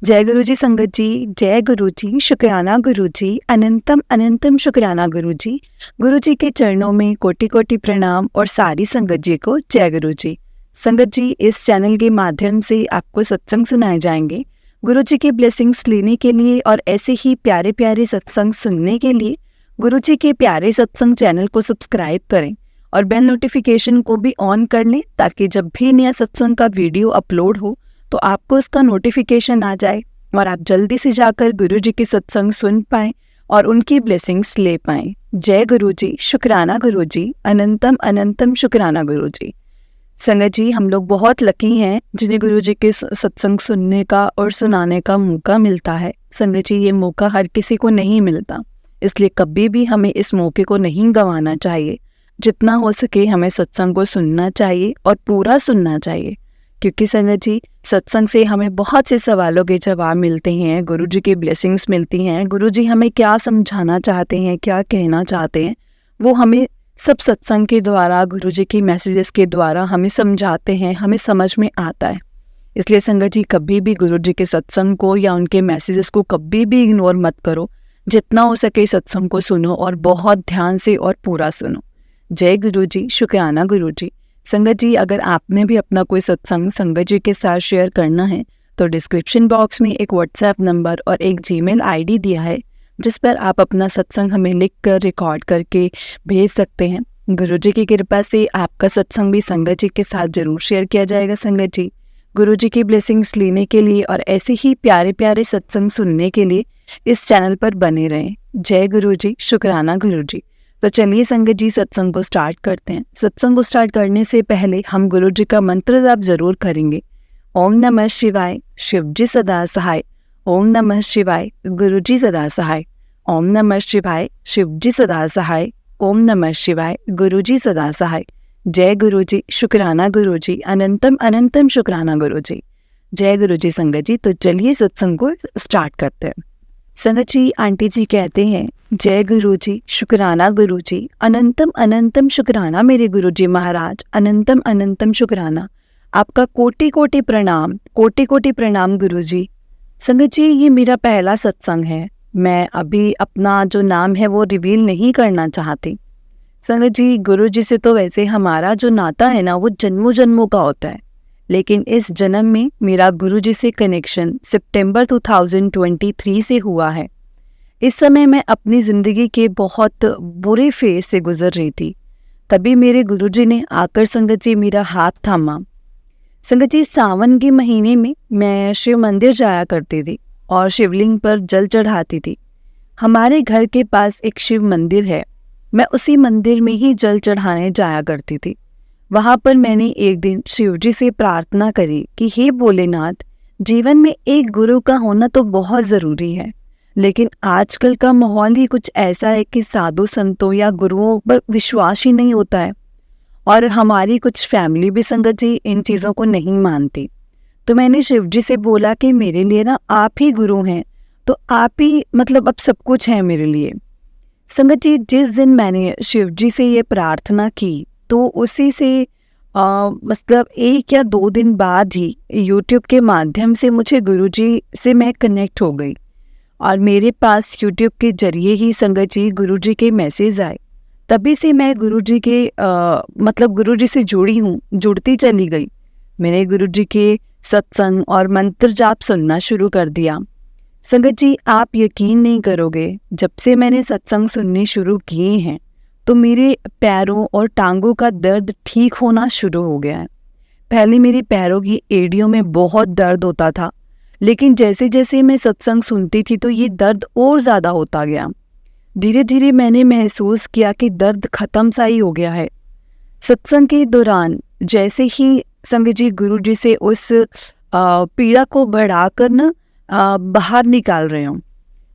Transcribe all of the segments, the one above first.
जय गुरु जी संगत जी, जय गुरु जी, शुक्राना गुरु जी, अनंतम अनंतम शुक्राना गुरु जी के चरणों में कोटि कोटि प्रणाम और सारी संगत जी को जय गुरु जी। संगत जी, इस चैनल के माध्यम से आपको सत्संग सुनाए जाएंगे। गुरु जी की ब्लेसिंग्स लेने के लिए और ऐसे ही प्यारे प्यारे सत्संग सुनने के लिए गुरु जी के प्यारे सत्संग चैनल को सब्सक्राइब करें और बेल नोटिफिकेशन को भी ऑन कर लें, ताकि जब भी नया सत्संग का वीडियो अपलोड हो तो आपको इसका नोटिफिकेशन आ जाए और आप जल्दी से जाकर गुरु जी के सत्संग सुन पाएं और उनकी ब्लेसिंग्स ले पाएं। जय गुरु जी, शुक्राना गुरु जी, अनंतम अनंतम शुक्राना गुरु जी। संगत जी, हम लोग बहुत लकी हैं जिन्हें गुरु जी के सत्संग सुनने का और सुनाने का मौका मिलता है। संगत जी, ये मौका हर किसी को नहीं मिलता, इसलिए कभी भी हमें इस मौके को नहीं गंवाना चाहिए। जितना हो सके हमें सत्संग को सुनना चाहिए और पूरा सुनना चाहिए, क्योंकि संगत जी, सत्संग से हमें बहुत से सवालों के जवाब मिलते हैं, गुरु जी की ब्लेसिंग्स मिलती हैं। गुरु जी हमें क्या समझाना चाहते हैं, क्या कहना चाहते हैं, वो हमें सब सत्संग के द्वारा, गुरु जी की मैसेजेस के द्वारा हमें समझाते हैं, हमें समझ में आता है। इसलिए संगत जी, कभी भी गुरु जी के सत्संग को या उनके मैसेजेस को कभी भी इग्नोर मत करो। जितना हो सके सत्संग को सुनो और बहुत ध्यान से और पूरा सुनो। जय गुरु जी, शुक्राना गुरु जी। संगत जी, अगर आपने भी अपना कोई सत्संग संगत जी के साथ शेयर करना है तो डिस्क्रिप्शन बॉक्स में एक व्हाट्सएप नंबर और एक जीमेल आईडी दिया है, जिस पर आप अपना सत्संग हमें लिख कर रिकॉर्ड करके भेज सकते हैं। गुरु जी की कृपा से आपका सत्संग भी संगत जी के साथ जरूर शेयर किया जाएगा। संगत जी, गुरु जी की ब्लेसिंग्स लेने के लिए और ऐसे ही प्यारे प्यारे सत्संग सुनने के लिए इस चैनल पर बने रहें। जय गुरु जी, शुक्राना गुरु जी। तो चलिए संगत जी, सत्संग को स्टार्ट करते हैं। सत्संग को स्टार्ट करने से पहले हम गुरु जी का मंत्र जाप जरूर करेंगे। ओम नमः शिवाय, शिव जी सदा सहाय। ओम नमः शिवाय, गुरु जी सदा सहाय। ओम नमः शिवाय, शिव जी सदा सहाय। ओम नमः शिवाय, गुरु जी सदा सहाय। जय गुरु जी, शुक्राना गुरु जी, अनंतम अनंतम शुक्राना गुरु जी। जय गुरु जी संगत जी। तो चलिए सत्संग को स्टार्ट करते हैं। संगत जी, आंटी जी कहते हैं, जय गुरु जी, शुक्राना गुरु जी, अनंतम अनंतम शुक्राना मेरे गुरु जी महाराज, अनंतम अनंतम शुक्राना। आपका कोटि कोटि प्रणाम गुरु जी। संगत जी, ये मेरा पहला सत्संग है। मैं अभी अपना जो नाम है वो रिवील नहीं करना चाहती। संगत जी, गुरु जी से तो वैसे हमारा जो नाता है ना, वो जन्मों जन्मों का होता है, लेकिन इस जन्म में मेरा गुरु जी से कनेक्शन सितंबर 2023 से हुआ है। इस समय मैं अपनी ज़िंदगी के बहुत बुरे फेज से गुजर रही थी। तभी मेरे गुरुजी ने आकर संगत जी मेरा हाथ थामा। संगत जी, सावन के महीने में मैं शिव मंदिर जाया करती थी और शिवलिंग पर जल चढ़ाती थी। हमारे घर के पास एक शिव मंदिर है, मैं उसी मंदिर में ही जल चढ़ाने जाया करती थी। वहाँ पर मैंने एक दिन शिव जी से प्रार्थना करी कि हे भोलेनाथ, जीवन में एक गुरु का होना तो बहुत ज़रूरी है, लेकिन आजकल का माहौल ही कुछ ऐसा है कि साधु संतों या गुरुओं पर विश्वास ही नहीं होता है, और हमारी कुछ फैमिली भी संगत जी इन चीज़ों को नहीं मानती। तो मैंने शिव जी से बोला कि मेरे लिए ना आप ही गुरु हैं, तो आप ही मतलब अब सब कुछ है मेरे लिए। संगत जी, जिस दिन मैंने शिव जी से ये प्रार्थना की तो उसी से मतलब 1 या 2 दिन बाद ही यूट्यूब के माध्यम से मुझे गुरुजी से मैं कनेक्ट हो गई और मेरे पास यूट्यूब के जरिए ही संगत जी गुरुजी के मैसेज आए। तभी से मैं गुरुजी के मतलब गुरुजी से जुड़ती चली गई। मैंने गुरुजी के सत्संग और मंत्र जाप सुनना शुरू कर दिया। संगत जी, आप यकीन नहीं करोगे, जब से मैंने सत्संग सुनने शुरू किए हैं तो मेरे पैरों और टांगों का दर्द ठीक होना शुरू हो गया है। पहले मेरे पैरों की एड़ियों में बहुत दर्द होता था, लेकिन जैसे जैसे मैं सत्संग सुनती थी तो ये दर्द और ज़्यादा होता गया। धीरे धीरे मैंने महसूस किया कि दर्द ख़त्म सा ही हो गया है। सत्संग के दौरान जैसे ही संगत जी गुरु जी से उस पीड़ा को बढ़ाकर ना बाहर निकाल रहे हूँ।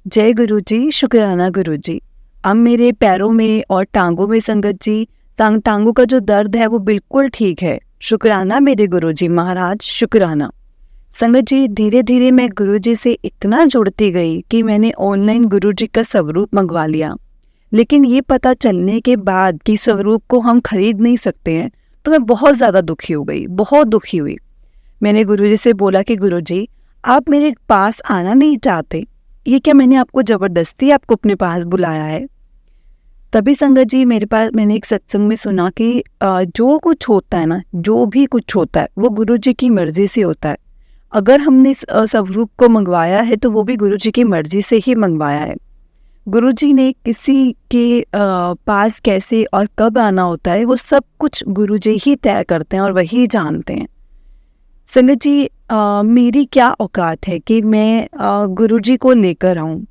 जय गुरु जी, शुक्राना गुरु जी। अब मेरे पैरों में और टांगों में संगत जी टांगों का जो दर्द है वो बिल्कुल ठीक है। शुक्राना मेरे गुरुजी महाराज, शुक्राना। संगत जी, धीरे धीरे मैं गुरुजी से इतना जुड़ती गई कि मैंने ऑनलाइन गुरुजी का स्वरूप मंगवा लिया। लेकिन ये पता चलने के बाद कि स्वरूप को हम खरीद नहीं सकते हैं तो मैं बहुत ज़्यादा दुखी हो गई, बहुत दुखी हुई। मैंने गुरुजी से बोला कि गुरुजी, आप मेरे पास आना नहीं चाहते, ये क्या मैंने आपको ज़बरदस्ती आपको अपने पास बुलाया है? तभी संगत जी मैंने एक सत्संग में सुना कि जो कुछ होता है ना, जो भी कुछ होता है वो गुरु जी की मर्जी से होता है। अगर हमने स्वरूप को मंगवाया है तो वो भी गुरु जी की मर्जी से ही मंगवाया है। गुरु जी ने किसी के पास कैसे और कब आना होता है वो सब कुछ गुरु जी ही तय करते हैं और वही जानते हैं। संगत जी, मेरी क्या औकात है कि मैं गुरु जी को लेकर आऊँ।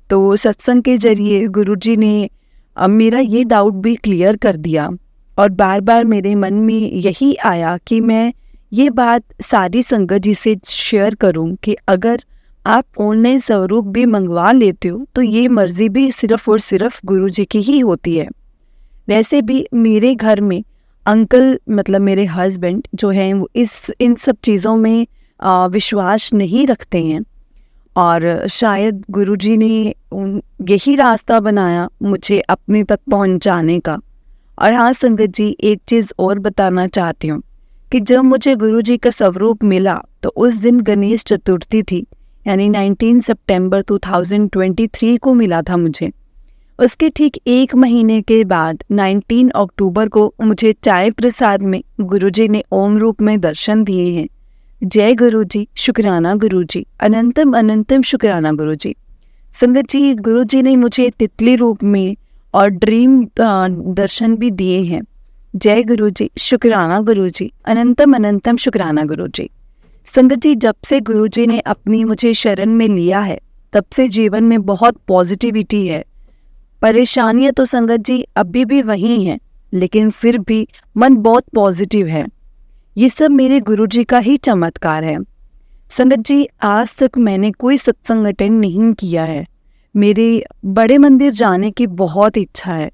तो सत्संग के जरिए गुरु जी ने मेरा ये डाउट भी क्लियर कर दिया और बार बार मेरे मन में यही आया कि मैं ये बात सारी संगत जी से शेयर करूं कि अगर आप ऑनलाइन स्वरूप भी मंगवा लेते हो तो ये मर्जी भी सिर्फ और सिर्फ गुरु जी की ही होती है। वैसे भी मेरे घर में अंकल मतलब मेरे हस्बैंड जो हैं वो इन सब चीज़ों में विश्वास नहीं रखते हैं और शायद गुरुजी ने यही रास्ता बनाया मुझे अपने तक पहुंचाने का। और हाँ संगत जी, एक चीज़ और बताना चाहती हूँ कि जब मुझे गुरुजी का स्वरूप मिला तो उस दिन गणेश चतुर्थी थी, यानी 19 सितंबर 2023 को मिला था मुझे। उसके ठीक एक महीने के बाद 19 अक्टूबर को मुझे चाय प्रसाद में गुरुजी ने ओम रूप में दर्शन दिए हैं। जय गुरु जी, शुक्राना गुरु जी, अनंतम अनंतम शुक्राना गुरु जी। संगत जी, गुरु जी ने मुझे तितली रूप में और ड्रीम दर्शन भी दिए हैं। जय गुरु जी, शुक्राना गुरु जी, अनंतम अनंतम शुक्राना गुरु जी। संगत जी, जब से गुरु जी ने अपनी मुझे शरण में लिया है तब से जीवन में बहुत पॉजिटिविटी है। परेशानियां तो संगत जी अभी भी वही हैं, लेकिन फिर भी मन बहुत पॉजिटिव है। ये सब मेरे गुरुजी का ही चमत्कार है। संगत जी, आज तक मैंने कोई सत्संग अटेंड नहीं किया है। मेरे बड़े मंदिर जाने की बहुत इच्छा है।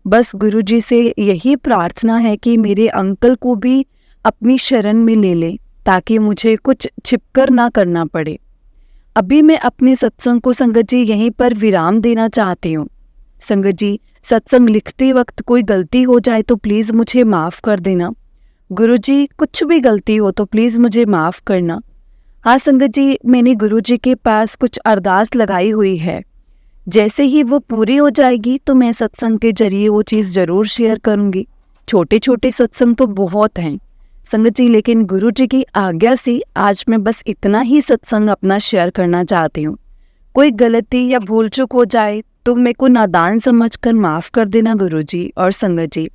बस गुरुजी से यही प्रार्थना है कि मेरे अंकल को भी अपनी शरण में ले ले ताकि मुझे कुछ छिपकर ना करना पड़े। अभी मैं अपने सत्संग को संगत जी यहीं पर विराम देना चाहती हूँ। संगत जी, सत्संग लिखते वक्त कोई गलती हो जाए तो प्लीज़ मुझे माफ़ कर देना। गुरुजी, कुछ भी गलती हो तो प्लीज़ मुझे माफ़ करना। हाँ संगत जी, मैंने गुरुजी के पास कुछ अरदास लगाई हुई है। जैसे ही वो पूरी हो जाएगी तो मैं सत्संग के जरिए वो चीज़ ज़रूर शेयर करूँगी। छोटे छोटे सत्संग तो बहुत हैं संगत जी, लेकिन गुरुजी की आज्ञा से आज मैं बस इतना ही सत्संग अपना शेयर करना चाहती हूँ। कोई गलती या भूल चूक हो जाए तो मेरे को नादान समझकर माफ़ कर देना गुरुजी और संगत जी।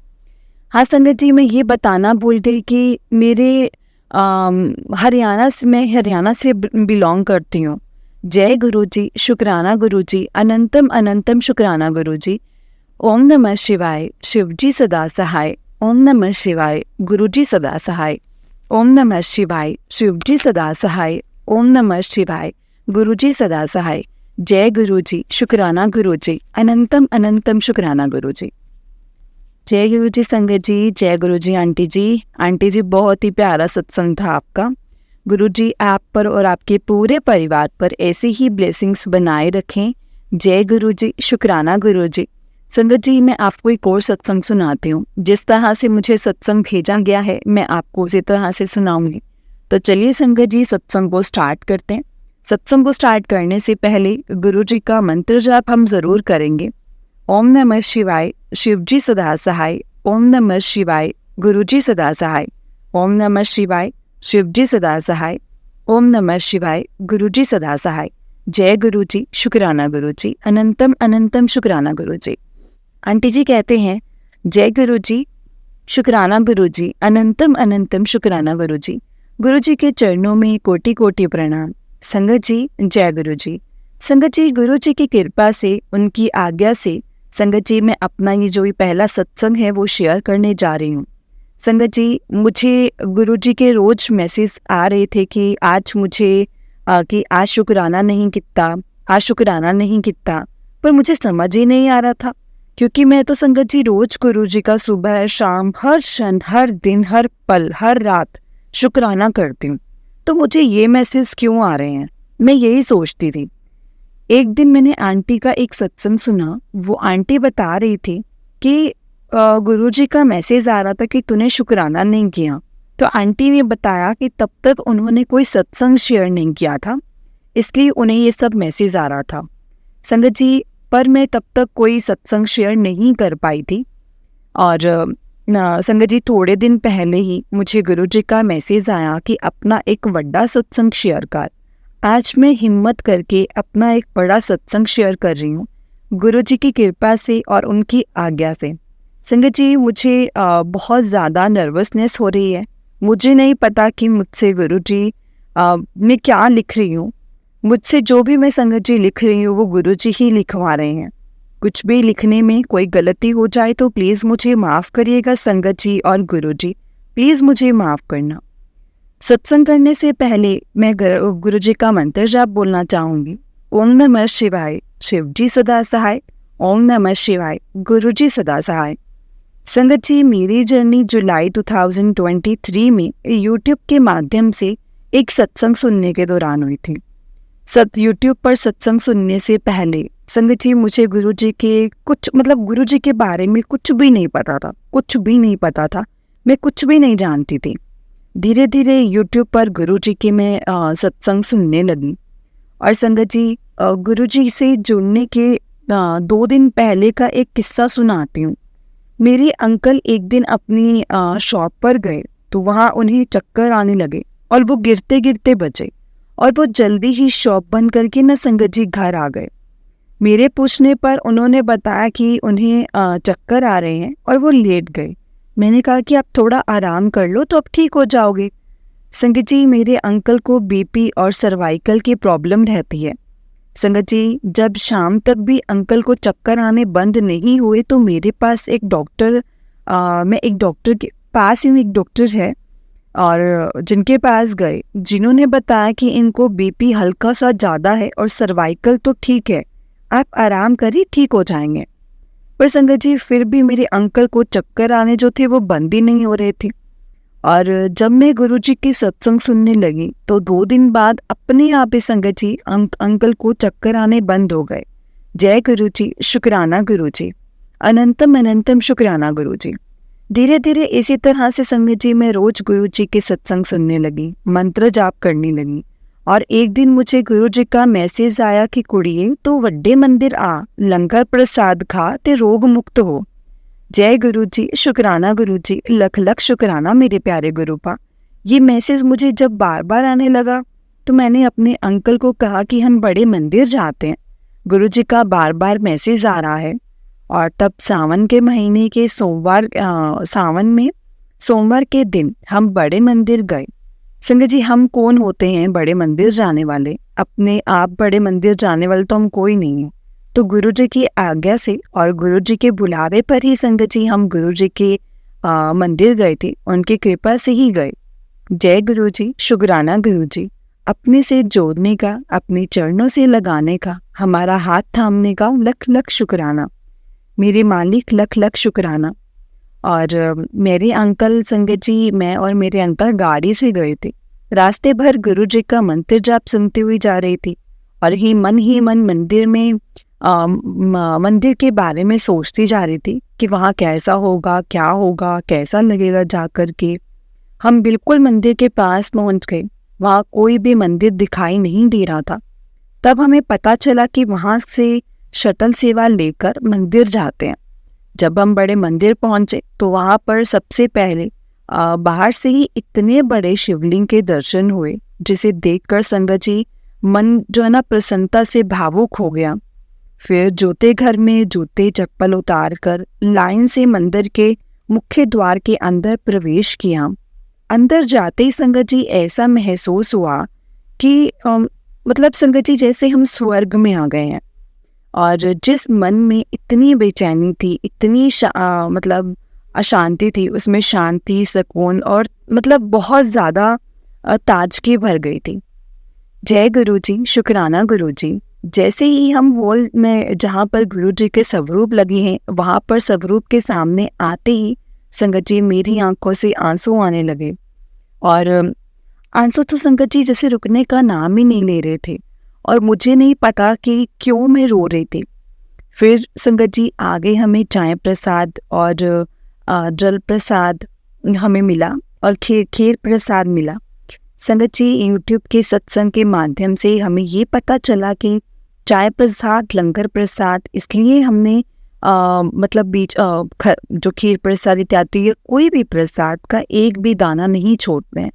हाँ संगत जी, मैं ये बताना भूल गई कि मेरे मैं हरियाणा से बिलोंग करती हूँ। जय गुरु जी, शुक्राना गुरु जी, अनंतम अनंतम शुक्राना गुरु जी। ओम नमः शिवाय, शिव जी सदा सहाय। ओम नमः शिवाय, गुरु जी सदा सहाय। ओम नमः शिवाय, शिव जी सदा सहाय। ओम नमः शिवाय, गुरु जी सदा सहाय। जय गुरु जी, शुक्राना गुरु जी, अनंतम अनंतम शुक्राना गुरु जी। जय गुरु जी संगत जी, जय गुरु जी आंटी जी। आंटी जी, बहुत ही प्यारा सत्संग था आपका। गुरु जी आप पर और आपके पूरे परिवार पर ऐसी ही ब्लेसिंग्स बनाए रखें। जय गुरु जी, शुक्राना गुरु जी। संगत जी, मैं आपको एक और सत्संग सुनाती हूँ। जिस तरह से मुझे सत्संग भेजा गया है मैं आपको उसी तरह से सुनाऊंगी। तो चलिए संगत जी, सत्संग को स्टार्ट करते हैं। सत्संग को स्टार्ट करने से पहले गुरु जी का मंत्र जाप हम ज़रूर करेंगे। ओम नमः शिवाय, शिव जी सदा सहाय। ओम नमः शिवाय, गुरु जी सदा सहाय। ओम नमः शिवाय, शिव जी सदा सहाय। ओम नमः शिवाय, गुरु जी सदा सहाय। जय गुरु जी, शुक्राना गुरु जी, अनंतम अनंतम शुक्राना गुरु जी। आंटी जी कहते हैं, जय गुरु जी, शुक्राना गुरु जी, अनंतम अनंतम शुक्राना गुरु जी। गुरु जी के चरणों में कोटि कोटि प्रणाम। संगत जी, जय गुरु जी। संगत जी, गुरु जी की कृपा से, उनकी आज्ञा से संगत जी मैं अपना ये जो पहला सत्संग है वो शेयर करने जा रही हूँ। संगत जी, मुझे गुरु जी के रोज मैसेज आ रहे थे कि आज शुक्राना नहीं किता, आज शुक्राना नहीं किता, पर मुझे समझ ही नहीं आ रहा था क्योंकि मैं तो संगत जी रोज गुरु जी का सुबह शाम हर क्षण हर दिन हर पल हर रात शुक्राना करती हूँ, तो मुझे ये मैसेज क्यों आ रहे हैं, मैं यही सोचती थी। एक दिन मैंने आंटी का एक सत्संग सुना। वो आंटी बता रही थी कि गुरुजी का मैसेज आ रहा था कि तूने शुक्राना नहीं किया, तो आंटी ने बताया कि तब तक उन्होंने कोई सत्संग शेयर नहीं किया था, इसलिए उन्हें ये सब मैसेज आ रहा था। संगत जी, पर मैं तब तक कोई सत्संग शेयर नहीं कर पाई थी। और संगत जी, थोड़े दिन पहले ही मुझे गुरुजी का मैसेज आया कि अपना एक बड़ा सत्संग शेयर कर। आज मैं हिम्मत करके अपना एक बड़ा सत्संग शेयर कर रही हूँ, गुरुजी की कृपा से और उनकी आज्ञा से। संगत जी, मुझे बहुत ज़्यादा नर्वसनेस हो रही है। मुझे नहीं पता कि मुझसे गुरुजी मैं क्या लिख रही हूँ। मुझसे जो भी मैं संगत जी लिख रही हूँ वो गुरुजी ही लिखवा रहे हैं। कुछ भी लिखने में कोई गलती हो जाए तो प्लीज़ मुझे माफ़ करिएगा संगत जी और गुरुजी, प्लीज़ मुझे माफ़ करना। सत्संग करने से पहले मैं गुरुजी का मंत्र जाप बोलना चाहूँगी। ओम नमः शिवाय, शिव जी सदा सहाय। ओम नमः शिवाय, गुरुजी सदा सहाय। संगत जी, मेरी जर्नी जुलाई 2023 में यूट्यूब के माध्यम से एक सत्संग सुनने के दौरान हुई थी। यूट्यूब पर सत्संग सुनने से पहले संगत जी मुझे गुरुजी के गुरुजी के बारे में कुछ भी नहीं पता था, कुछ भी नहीं पता था। मैं कुछ भी नहीं जानती थी। धीरे धीरे यूट्यूब पर गुरुजी के मैं सत्संग सुनने लगी। और संगत जी, गुरुजी से जुड़ने के 2 दिन पहले का एक किस्सा सुनाती हूँ। मेरे अंकल एक दिन अपनी शॉप पर गए तो वहाँ उन्हें चक्कर आने लगे और वो गिरते गिरते बचे और वो जल्दी ही शॉप बंद करके न संगत जी घर आ गए। मेरे पूछने पर उन्होंने बताया कि उन्हें चक्कर आ रहे हैं और वो लेट गए। मैंने कहा कि आप थोड़ा आराम कर लो तो अब ठीक हो जाओगे। संगत जी, मेरे अंकल को बीपी और सर्वाइकल की प्रॉब्लम रहती है। संगत जी, जब शाम तक भी अंकल को चक्कर आने बंद नहीं हुए तो मेरे पास एक डॉक्टर मैं एक डॉक्टर के पास ही एक डॉक्टर है और जिनके पास गए, जिन्होंने बताया कि इनको बीपी हल्का सा ज़्यादा है और सर्वाइकल तो ठीक है, आप आराम करिए, ठीक हो जाएंगे। पर संगत जी, फिर भी मेरे अंकल को चक्कर आने जो थे वो बंद ही नहीं हो रहे थे। और जब मैं गुरुजी की सत्संग सुनने लगी तो 2 दिन बाद अपने आप ही संगत जी अंकल को चक्कर आने बंद हो गए। जय गुरुजी, शुक्राना गुरुजी, अनंतम अनंतम शुक्राना गुरुजी। धीरे धीरे इसी तरह से संगत जी मैं रोज गुरुजी के सत्संग सुनने लगी, मंत्र जाप करने लगी। और एक दिन मुझे गुरुजी का मैसेज आया कि कुड़िए तो वड्डे मंदिर आ, लंगर प्रसाद खा ते रोग मुक्त हो। जय गुरुजी, शुक्राना गुरुजी, लख लख शुक्राना मेरे प्यारे गुरुपा। ये मैसेज मुझे जब बार बार आने लगा तो मैंने अपने अंकल को कहा कि हम बड़े मंदिर जाते हैं, गुरुजी का बार बार मैसेज आ रहा है। और तब सावन के महीने के सावन में सोमवार के दिन हम बड़े मंदिर गए। संगत जी, हम कौन होते हैं बड़े मंदिर जाने वाले? अपने आप बड़े मंदिर जाने वाले तो हम कोई नहीं है। तो गुरुजी की आज्ञा से और गुरुजी के बुलावे पर ही संगत जी हम गुरुजी के मंदिर गए थे, उनकी कृपा से ही गए। जय गुरुजी, शुक्राना गुरुजी, अपने से जोड़ने का, अपने चरणों से लगाने का, हमारा हाथ थामने का लख लख शुक्राना मेरे मालिक, लख लख शुक्राना। और मेरे अंकल संगत जी, मैं और मेरे अंकल गाड़ी से गए थे। रास्ते भर गुरुजी का मंत्र जाप सुनती हुई जा रही थी और ही मन मंदिर में मंदिर के बारे में सोचती जा रही थी कि वहाँ कैसा होगा, क्या होगा, कैसा लगेगा जाकर के। हम बिल्कुल मंदिर के पास पहुँच गए। वहाँ कोई भी मंदिर दिखाई नहीं दे रहा था। तब हमें पता चला कि वहाँ से शटल सेवा लेकर मंदिर जाते हैं। जब हम बड़े मंदिर पहुँचे तो वहाँ पर सबसे पहले बाहर से ही इतने बड़े शिवलिंग के दर्शन हुए जिसे देखकर संगत जी मन जो है ना प्रसन्नता से भावुक हो गया। फिर जूते घर में जूते चप्पल उतार कर लाइन से मंदिर के मुख्य द्वार के अंदर प्रवेश किया। अंदर जाते ही संगत जी ऐसा महसूस हुआ कि संगत जी जैसे हम स्वर्ग में आ गए हैं। और जिस मन में इतनी बेचैनी थी, इतनी अशांति थी, उसमें शांति, सुकून और बहुत ज़्यादा ताजगी भर गई थी। जय गुरुजी, शुक्राना गुरुजी। जैसे ही हम हॉल में जहाँ पर गुरुजी के स्वरूप लगे हैं वहाँ पर स्वरूप के सामने आते ही संगत जी मेरी आंखों से आंसू आने लगे। और आंसू तो संगत जी जैसे रुकने का नाम ही नहीं ले रहे थे और मुझे नहीं पता कि क्यों मैं रो रही थी। फिर संगत जी आगे हमें चाय प्रसाद और जल प्रसाद हमें मिला और खीर खीर प्रसाद मिला। संगत जी, यूट्यूब के सत्संग के माध्यम से हमें ये पता चला कि चाय प्रसाद, लंगर प्रसाद, इसलिए हमने मतलब जो खीर प्रसाद इत्यादि या कोई भी प्रसाद का एक भी दाना नहीं छोड़ते हैं।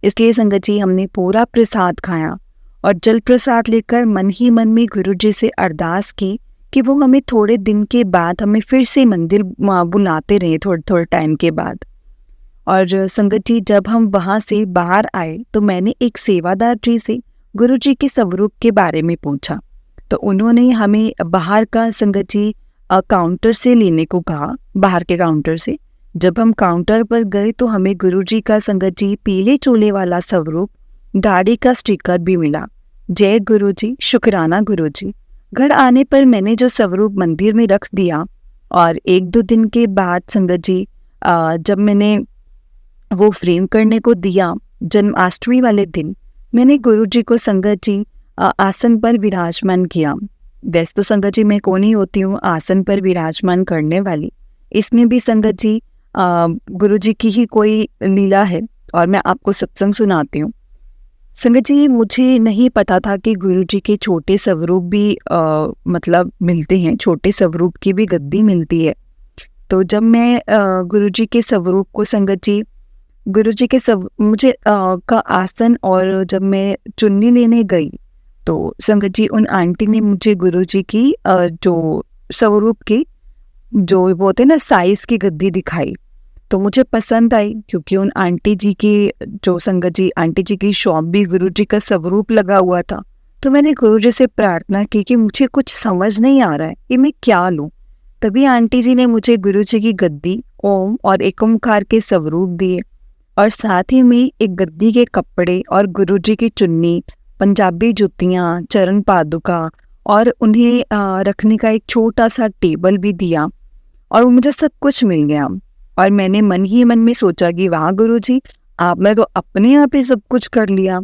इसलिए संगत जी, हमने पूरा प्रसाद खाया और जल प्रसाद लेकर मन ही मन में गुरु जी से अरदास की कि वो हमें थोड़े दिन के बाद हमें फिर से मंदिर बुलाते रहे, थोड़े थोड़े टाइम के बाद। और संगत जी, जब हम वहाँ से बाहर आए तो मैंने एक सेवादार जी से गुरु जी के स्वरूप के बारे में पूछा। तो उन्होंने हमें बाहर का संगत जी काउंटर से लेने को कहा, बाहर के काउंटर से। जब हम काउंटर पर गए तो हमें गुरु जी का संगत जी पीले चोले वाला स्वरूप, गाड़ी का स्टिकर भी मिला। जय गुरु जी, शुक्राना गुरु जी। घर आने पर मैंने जो स्वरूप मंदिर में रख दिया और 1-2 दिन के बाद संगत जी जब मैंने वो फ्रेम करने को दिया, जन्माष्टमी वाले दिन मैंने गुरु जी को संगत जी आसन पर विराजमान किया। वैसे तो संगत जी मैं कौन ही होती हूँ आसन पर विराजमान करने वाली, इसमें भी संगत जी गुरु जी की ही कोई लीला है और मैं आपको सत्संग सुनाती हूँ। संगत जी, मुझे नहीं पता था कि गुरु जी के छोटे स्वरूप भी मतलब मिलते हैं, छोटे स्वरूप की भी गद्दी मिलती है। तो जब मैं गुरु जी के स्वरूप को संगत जी, गुरु जी के मुझे का आसन, और जब मैं चुन्नी लेने गई तो संगत जी उन आंटी ने मुझे गुरु जी की जो स्वरूप की जो वो होते ना साइज की गद्दी दिखाई। तो मुझे पसंद आई क्योंकि उन आंटी जी की जो संगत जी आंटी जी की शॉप भी गुरु जी का स्वरूप लगा हुआ था। तो मैंने गुरु जी से प्रार्थना की कि मुझे कुछ समझ नहीं आ रहा है कि मैं क्या लूँ। तभी आंटी जी ने मुझे गुरु जी की गद्दी, ओम और एक ओमकार के स्वरूप दिए और साथ ही में एक गद्दी के कपड़े और गुरु जी की चुन्नी, पंजाबी जुतियाँ, चरण पादुका और उन्हें रखने का एक छोटा सा टेबल भी दिया और मुझे सब कुछ मिल गया। और मैंने मन ही मन में सोचा कि वाह गुरु जी, आपने तो अपने आप ही सब कुछ कर लिया।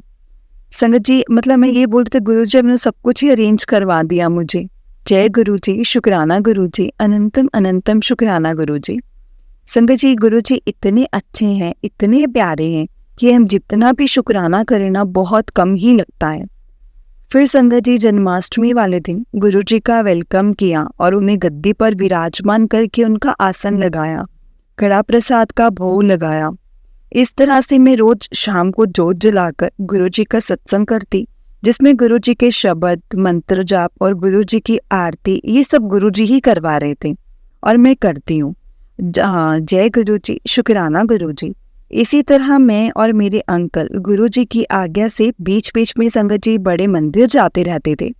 संगत जी, मतलब मैं ये बोलते गुरु जी आपने सब कुछ ही अरेंज करवा दिया मुझे। जय गुरु जी, शुक्राना गुरु जी, अनंतम अनंतम शुक्राना गुरु जी। संगत जी, गुरु जी इतने अच्छे हैं, इतने प्यारे हैं कि हम जितना भी शुक्राना करें ना बहुत कम ही लगता है। फिर संगत जी जन्माष्टमी वाले दिन गुरु जी का वेलकम किया और उन्हें गद्दी पर विराजमान करके उनका आसन लगाया, कड़ा प्रसाद का भोग लगाया। इस तरह से मैं रोज शाम को जोत जलाकर गुरु जी का सत्संग करती, जिसमें गुरु जी के शब्द, मंत्र जाप और गुरु जी की आरती, ये सब गुरु जी ही करवा रहे थे और मैं करती हूँ। जय गुरु जी, शुक्राना गुरु जी। इसी तरह मैं और मेरे अंकल गुरु जी की आज्ञा से बीच बीच में संगत जी बड़े मंदिर जाते रहते थे।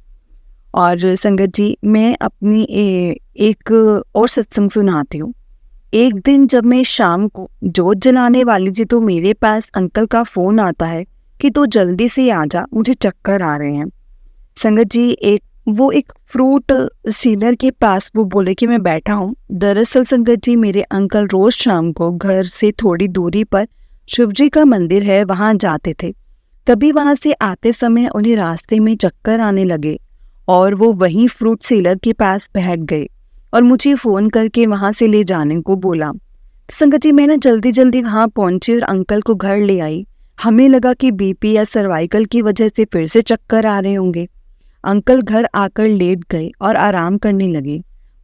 और संगत जी, मैं अपनी एक और सत्संग सुनाती हूँ। एक दिन जब मैं शाम को जोत जलाने वाली थी तो मेरे पास अंकल का फ़ोन आता है कि तू जल्दी से आ जा, मुझे चक्कर आ रहे हैं। संगत जी, वो एक फ्रूट सीलर के पास वो बोले कि मैं बैठा हूँ। दरअसल संगत जी, मेरे अंकल रोज शाम को घर से थोड़ी दूरी पर शिव जी का मंदिर है, वहाँ जाते थे। तभी वहाँ से आते समय उन्हें रास्ते में चक्कर आने लगे और वो वहीं फ्रूट सीलर के पास बैठ गए और मुझे फ़ोन करके वहाँ से ले जाने को बोला। संगत जी, मैं जल्दी जल्दी वहाँ पहुँची और अंकल को घर ले आई। हमें लगा कि बीपी या सर्वाइकल की वजह से फिर से चक्कर आ रहे होंगे। अंकल घर आकर लेट गए और आराम करने लगे,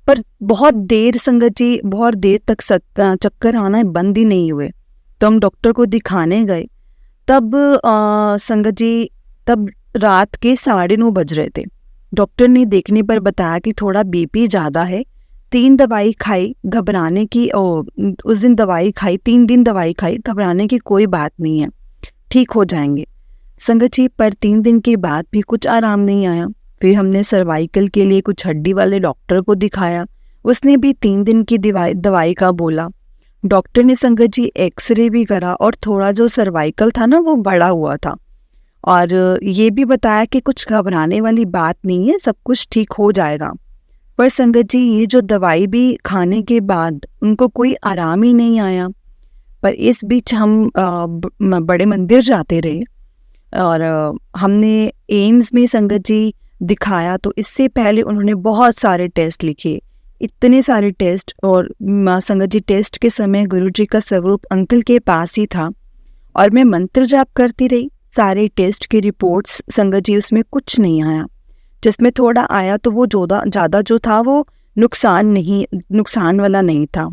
पर बहुत देर संगत जी, बहुत देर तक चक्कर आना बंद ही नहीं हुए। तो हम डॉक्टर को दिखाने गए। तब संगत जी, तब रात के 9:30 बज रहे थे। डॉक्टर ने देखने पर बताया कि थोड़ा बीपी ज़्यादा है। 3 दवाई खाई, घबराने की उस दिन दवाई खाई, 3 दिन दवाई खाई, घबराने की कोई बात नहीं है, ठीक हो जाएंगे। संगत जी, पर 3 दिन के बाद भी कुछ आराम नहीं आया। फिर हमने सर्वाइकल के लिए कुछ हड्डी वाले डॉक्टर को दिखाया, उसने भी 3 दिन की दवाई का बोला। डॉक्टर ने संगत जी एक्सरे भी करा और थोड़ा जो सर्वाइकल था ना वो बड़ा हुआ था और ये भी बताया कि कुछ घबराने वाली बात नहीं है, सब कुछ ठीक हो जाएगा। पर संगत जी, ये जो दवाई भी खाने के बाद उनको कोई आराम ही नहीं आया। पर इस बीच हम बड़े मंदिर जाते रहे और हमने एम्स में संगत जी दिखाया। तो इससे पहले उन्होंने बहुत सारे टेस्ट लिखे, इतने सारे टेस्ट। और संगत जी टेस्ट के समय गुरु जी का स्वरूप अंकल के पास ही था और मैं मंत्र जाप करती रही। सारे टेस्ट की रिपोर्ट्स संगत जी उसमें कुछ नहीं आया, जिसमें थोड़ा आया तो वो ज़्यादा जो था वो नुकसान वाला नहीं था।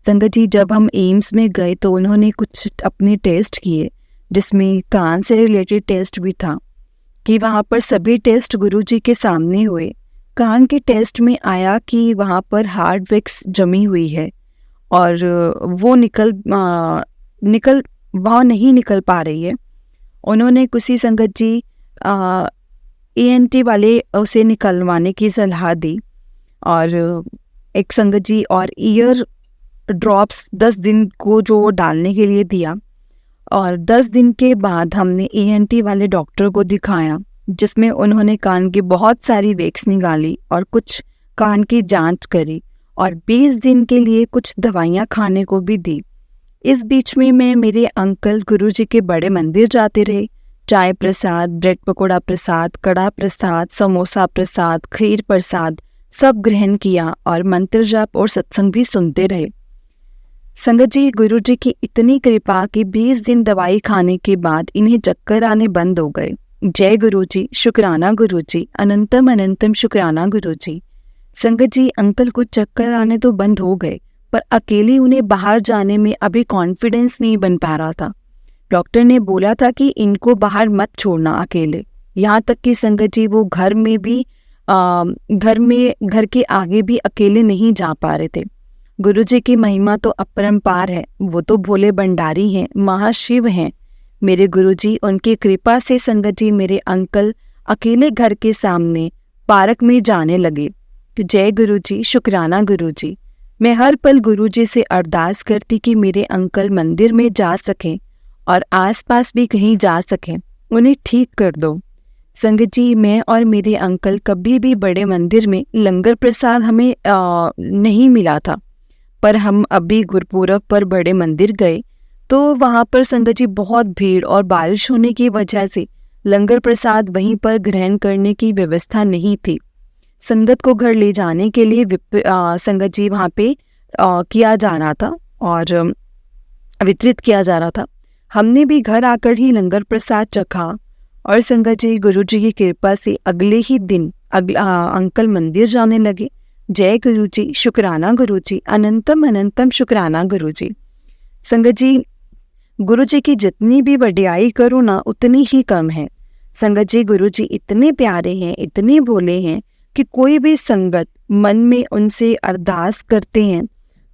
संगत जी जब हम एम्स में गए तो उन्होंने कुछ अपने टेस्ट किए, जिसमें कान से रिलेटेड टेस्ट भी था, कि वहाँ पर सभी टेस्ट गुरुजी के सामने हुए। कान के टेस्ट में आया कि वहाँ पर हार्ड वैक्स जमी हुई है और वो वहाँ नहीं निकल पा रही है। उन्होंने किसी संगत जी ENT वाले उसे निकलवाने की सलाह दी और एक संगत जी और ईयर ड्रॉप्स 10 दिन को जो डालने के लिए दिया। और 10 दिन के बाद हमने ENT वाले डॉक्टर को दिखाया, जिसमें उन्होंने कान की बहुत सारी वैक्स निकाली और कुछ कान की जांच करी और 20 दिन के लिए कुछ दवाइयाँ खाने को भी दी। इस बीच में मैं मेरे अंकल गुरुजी के बड़े मंदिर जाते रहे। चाय प्रसाद, ब्रेड पकौड़ा प्रसाद, कड़ा प्रसाद, समोसा प्रसाद, खीर प्रसाद सब ग्रहण किया और मंत्र जाप और सत्संग भी सुनते रहे। संगत जी गुरुजी की इतनी कृपा कि 20 दिन दवाई खाने के बाद इन्हें चक्कर आने बंद हो गए। जय गुरुजी, शुक्राना गुरुजी, अनंतम अनंतम शुक्राना गुरुजी। संगत जी अंकल को चक्कर आने तो बंद हो गए, पर अकेले उन्हें बाहर जाने में अभी कॉन्फिडेंस नहीं बन पा रहा था। डॉक्टर ने बोला था कि इनको बाहर मत छोड़ना अकेले। यहाँ तक कि संगत जी वो घर के आगे भी अकेले नहीं जा पा रहे थे। गुरुजी की महिमा तो अपरंपार है, वो तो भोले भंडारी हैं, महाशिव हैं मेरे गुरुजी। उनकी कृपा से संगत जी मेरे अंकल अकेले घर के सामने पार्क में जाने लगे। जय गुरुजी, शुक्राना गुरुजी। मैं हर पल गुरुजी से अरदास करती कि मेरे अंकल मंदिर में जा सकें और आसपास भी कहीं जा सकें, उन्हें ठीक कर दो। संगत जी मैं और मेरे अंकल कभी भी बड़े मंदिर में लंगर प्रसाद हमें नहीं मिला था, पर हम अभी गुरुपुरब पर बड़े मंदिर गए तो वहाँ पर संगत जी बहुत भीड़ और बारिश होने की वजह से लंगर प्रसाद वहीं पर ग्रहण करने की व्यवस्था नहीं थी। संगत को घर ले जाने के लिए संगत जी वहाँ पे किया जा रहा था और वितरित किया जा रहा था। हमने भी घर आकर ही लंगर प्रसाद चखा और संगत जी गुरुजी की कृपा से अगले ही दिन अंकल मंदिर जाने लगे। जय गुरुजी, शुक्राना गुरुजी, अनंतम अनंतम शुक्राना गुरुजी। संगत जी गुरुजी की जितनी भी वडियाई करो ना उतनी ही कम है। संगत जी गुरुजी इतने प्यारे हैं, इतने भोले हैं कि कोई भी संगत मन में उनसे अरदास करते हैं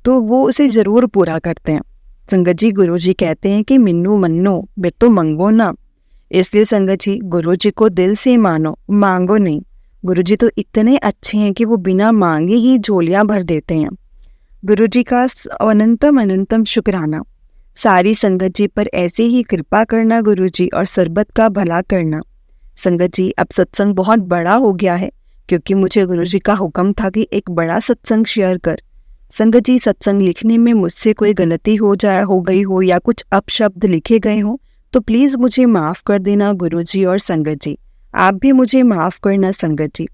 तो वो उसे ज़रूर पूरा करते हैं। संगत जी गुरुजी कहते हैं कि मिन्नू मन्नो बेटो मंगो ना। इसलिए संगत जी गुरुजी को दिल से मानो, मांगो नहीं। गुरुजी तो इतने अच्छे हैं कि वो बिना मांगे ही झोलियाँ भर देते हैं। गुरुजी का अनंतम अनंतम शुक्राना। सारी संगत जी पर ऐसे ही कृपा करना गुरुजी और सरबत का भला करना। संगत जी अब सत्संग बहुत बड़ा हो गया है, क्योंकि मुझे गुरुजी का हुक्म था कि एक बड़ा सत्संग शेयर कर। संगत जी सत्संग लिखने में मुझसे कोई गलती हो गई हो या कुछ अपशब्द लिखे गए हो तो प्लीज़ मुझे माफ़ कर देना गुरुजी और संगत जी। आप भी मुझे माफ़ करना संगत जी।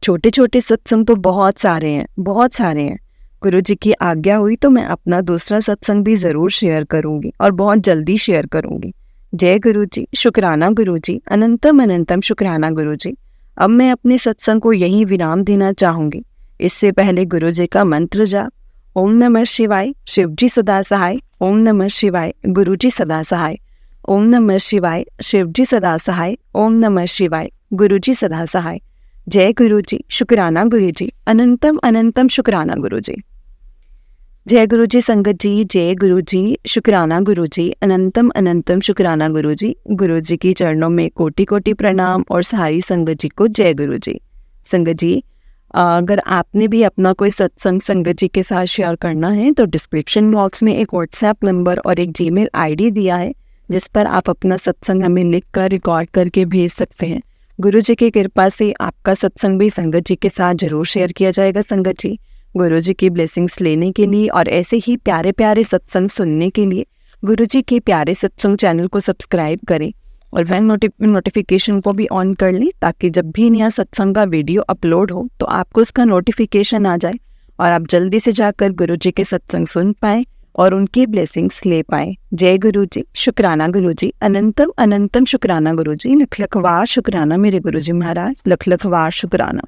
छोटे छोटे सत्संग तो बहुत सारे हैं। गुरुजी की आज्ञा हुई तो मैं अपना दूसरा सत्संग भी ज़रूर शेयर करूँगी और बहुत जल्दी शेयर करूँगी। जय गुरुजी, शुक्राना गुरुजी, अनंतम अनंतम शुक्राना गुरुजी। अब मैं अपने सत्संग को यहीं विराम देना चाहूँगी। इससे पहले गुरुजी का मंत्र जाप। ओम नमः शिवाय, शिवजी सदा सहाय। ओम नमः शिवाय, गुरुजी सदा सहाय। ओम नमः शिवाय, शिवजी सदा सहाय। ओम नमः शिवाय, गुरुजी सदा सहाय। जय गुरुजी, शुक्राना गुरुजी, अनंतम अनंतम शुक्राना गुरुजी। जय गुरुजी संगत जी, जय गुरुजी, शुक्राना गुरुजी, अनंतम अनंतम शुक्राना गुरुजी। गुरुजी की चरणों में कोटि कोटि प्रणाम और सारी संगत जी को जय गुरुजी। संगत जी अगर आपने भी अपना कोई सत्संग संगत जी के साथ शेयर करना है तो डिस्क्रिप्शन बॉक्स में एक व्हाट्सएप नंबर और एक जीमेल आईडी दिया है, जिस पर आप अपना सत्संग हमें लिख कर रिकॉर्ड करके भेज सकते हैं। गुरुजी की कृपा से आपका सत्संग भी संगत जी के साथ जरूर शेयर किया जाएगा। संगत जी गुरुजी की ब्लेसिंग्स लेने के लिए और ऐसे ही प्यारे प्यारे सत्संग सुनने के लिए गुरुजी के प्यारे सत्संग चैनल को सब्सक्राइब करें और वह नोटिफिकेशन को भी ऑन कर लें, ताकि जब भी नया सत्संग का वीडियो अपलोड हो तो आपको उसका नोटिफिकेशन आ जाए और आप जल्दी से जाकर गुरुजी के सत्संग सुन पाएँ और उनकी ब्लेसिंग्स ले पाएं। जय गुरु जी, शुक्राना गुरु जी, अनंतम अनंतम शुक्राना गुरु जी, लख लख वार शुक्राना मेरे गुरु जी महाराज, लख लख वार शुक्राना।